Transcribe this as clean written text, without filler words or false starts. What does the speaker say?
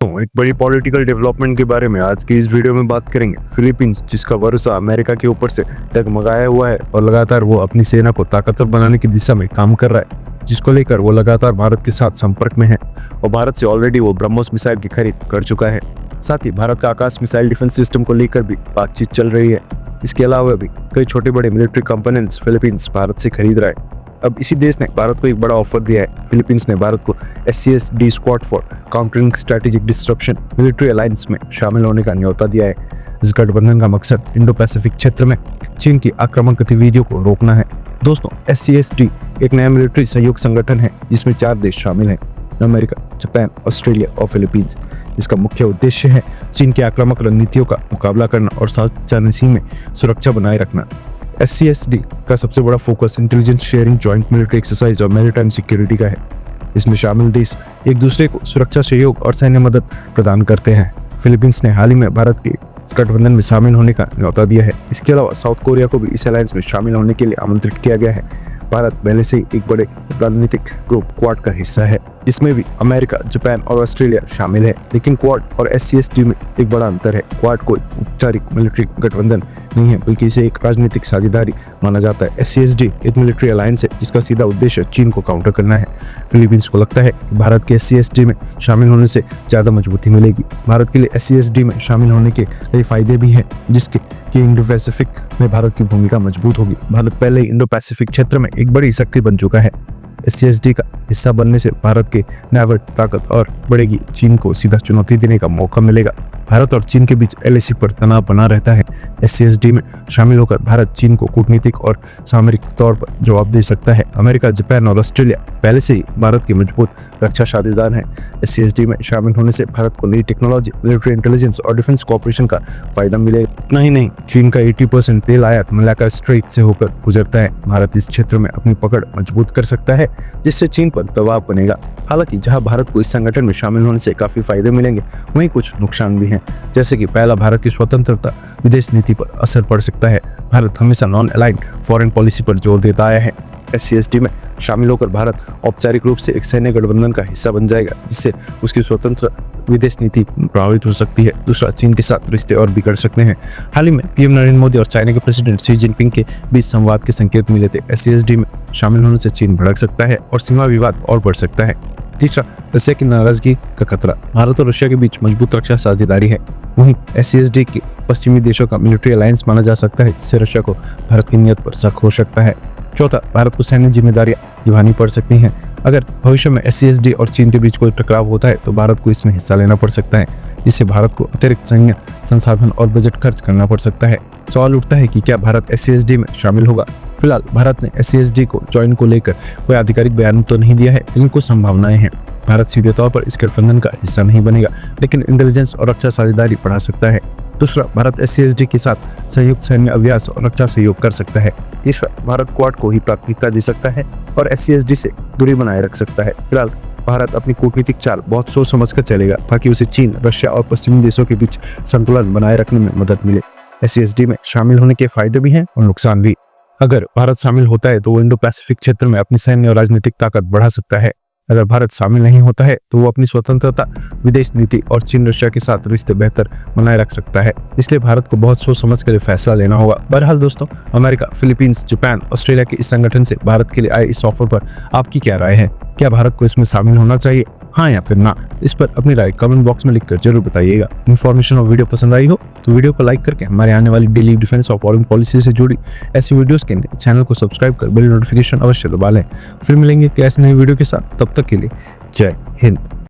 तो एक बड़ी पॉलिटिकल डेवलपमेंट के बारे में आज की इस वीडियो में बात करेंगे। फिलीपींस, जिसका भरोसा अमेरिका के ऊपर से डगमगाया हुआ है और लगातार वो अपनी सेना को ताकतवर बनाने की दिशा में काम कर रहा है, जिसको लेकर वो लगातार भारत के साथ संपर्क में है और भारत से ऑलरेडी वो ब्रह्मोस मिसाइल की खरीद कर चुका है। साथ ही भारत का आकाश मिसाइल डिफेंस सिस्टम को लेकर भी बातचीत चल रही है। इसके अलावा भी कई छोटे बड़े मिलिट्री कंपोनेंट्स फिलीपींस भारत से खरीद रहा है। अब इसी देश ने भारत को एक बड़ा ऑफर दिया है। फिलीपींस ने भारत को SCSD squad for countering strategic disruption military alliance में शामिल होने का न्योता दिया है। इस गठबंधन का मकसद इंडो पैसिफिक क्षेत्र में चीन की आक्रामक गतिविधियों को रोकना है। दोस्तों, SCSD एक नया मिलिट्री सहयोग संगठन है जिसमें 4 देश शामिल हैं: अमेरिका, जापान, ऑस्ट्रेलिया और फिलीपींस। इसका मुख्य उद्देश्य है चीन की आक्रामक रणनीतियों का मुकाबला करना और साथ जानसी में सुरक्षा बनाए रखना। SCSD का सबसे बड़ा focus intelligence sharing, joint military exercise और मैरीटाइम सिक्योरिटी का है। इसमें शामिल देश एक दूसरे को सुरक्षा सहयोग और सैन्य मदद प्रदान करते हैं। फिलीपींस ने हाल ही में भारत के इस गठबंधन में शामिल होने का न्योता दिया है। इसके अलावा साउथ कोरिया को भी इस अलायंस में शामिल होने के लिए आमंत्रित किया गया है। भारत पहले से ही एक बड़े रणनीतिक ग्रुप क्वाड का हिस्सा है, जिसमें भी अमेरिका, जापान और ऑस्ट्रेलिया शामिल है। लेकिन क्वाड और SCSD में एक बड़ा अंतर है। क्वाड कोई औपचारिक मिलिट्री गठबंधन नहीं है, बल्कि इसे एक राजनीतिक साझेदारी माना जाता है। SCSD एक मिलिट्री अलायंस है जिसका सीधा उद्देश्य चीन को काउंटर करना है। फिलीपींस को लगता है कि भारत के SCSD में शामिल होने से ज्यादा मजबूती मिलेगी। भारत के लिए SCSD में शामिल होने के कई फायदे भी हैं, जिसके कि इंडो पैसिफिक में भारत की भूमिका मजबूत होगी। भारत पहले ही इंडो पैसिफिक क्षेत्र में एक बड़ी शक्ति बन चुका है। SCSD का हिस्सा बनने से भारत के नेवल ताकत और बढ़ेगी। चीन को सीधा चुनौती देने का मौका मिलेगा। भारत और चीन के बीच LAC पर तनाव बना रहता है। SCSD में शामिल होकर भारत चीन को कूटनीतिक और सामरिक तौर पर जवाब दे सकता है। अमेरिका, जापान और ऑस्ट्रेलिया पहले से ही भारत के मजबूत रक्षा साझेदार हैं। SCSD में शामिल होने से भारत को नई टेक्नोलॉजी, मिलिट्री इंटेलिजेंस और डिफेंस कोऑपरेशन का फायदा मिलेगा। इतना ही नहीं, चीन का 80% तेल आयात मलाक्का स्ट्रेट से होकर गुजरता है। भारत इस क्षेत्र में अपनी पकड़ मजबूत कर सकता है, जिससे चीन पर दबाव बनेगा। हालांकि जहां भारत को इस संगठन में शामिल होने से काफी फायदे मिलेंगे, वहीं कुछ नुकसान भी हैं। जैसे कि पहला, भारत की स्वतंत्रता विदेश नीति पर असर पड़ सकता है। भारत हमेशा नॉन अलाइंड फॉरेन पॉलिसी पर जोर देता आया है। SCSD में शामिल होकर भारत औपचारिक रूप से एक सैन्य गठबंधन का हिस्सा बन जाएगा, जिससे उसकी स्वतंत्र विदेश नीति प्रभावित हो सकती है। दूसरा, चीन के साथ रिश्ते और बिगड़ सकते हैं। हाल ही में PM नरेंद्र मोदी और चाइना के प्रेसिडेंट शी जिनपिंग के बीच संवाद के संकेत मिले थे। SCSD में शामिल होने से चीन भड़क सकता है और सीमा विवाद और बढ़ सकता है। तीसरा, रशिया की नाराजगी का खतरा। भारत और रशिया के बीच मजबूत रक्षा साझेदारी है। वहीं SCSD के पश्चिमी देशों का मिलिट्री अलायंस माना जा सकता है, जिससे रशिया को भारत की नीयत पर शक हो सकता है। चौथा, भारत को सैन्य जिम्मेदारियां निभानी पड़ सकती हैं। अगर भविष्य में SCSD और चीन के बीच कोई टकराव होता है तो भारत को इसमें हिस्सा लेना पड़ सकता है, जिससे भारत को अतिरिक्त सैन्य संसाधन और बजट खर्च करना पड़ सकता है। सवाल उठता है कि क्या भारत SCSD में शामिल होगा। फिलहाल भारत ने SCSD को ज्वाइन को लेकर कोई आधिकारिक बयान तो नहीं दिया है, लेकिन कुछ संभावनाएं हैं। भारत सीधे तौर पर इस गठबंधन का हिस्सा नहीं बनेगा, लेकिन इंटेलिजेंस और रक्षा साझेदारी बढ़ा सकता है। दूसरा, भारत SCSD के साथ संयुक्त सैन्य अभ्यास और रक्षा सहयोग कर सकता है। तीसरा, भारत क्वाड को ही प्राथमिकता दे सकता है और SCSD से दूरी बनाए रख सकता है। फिलहाल भारत अपनी कूटनीतिक चाल बहुत सोच समझ कर चलेगा, ताकि उसे चीन, रशिया और पश्चिमी देशों के बीच संतुलन बनाए रखने में मदद मिले। SCSD में शामिल होने के फायदे भी हैं और नुकसान भी। अगर भारत शामिल होता है तो वो इंडो पैसिफिक क्षेत्र में अपनी सैन्य और राजनीतिक ताकत बढ़ा सकता है। अगर भारत शामिल नहीं होता है तो वो अपनी स्वतंत्रता, विदेश नीति और चीन, रशिया के साथ रिश्ते बेहतर बनाए रख सकता है। इसलिए भारत को बहुत सोच समझ कर फैसला लेना होगा। बहरहाल दोस्तों, अमेरिका, फिलीपींस, जापान, ऑस्ट्रेलिया के इस संगठन से भारत के लिए आए इस ऑफर पर आपकी क्या राय है? क्या भारत को इसमें शामिल होना चाहिए, हाँ या फिर ना? इस पर अपनी राय कमेंट बॉक्स में लिखकर जरूर बताइएगा। इन्फॉर्मेशन और वीडियो पसंद आई हो तो वीडियो को लाइक करके हमारे आने वाली डेली डिफेंस और फॉरेन पॉलिसी से जुड़ी ऐसी वीडियोस के लिए चैनल को सब्सक्राइब कर बेल नोटिफिकेशन अवश्य दबा लें। फिर मिलेंगे ऐसी नई वीडियो के साथ, तब तक के लिए जय हिंद।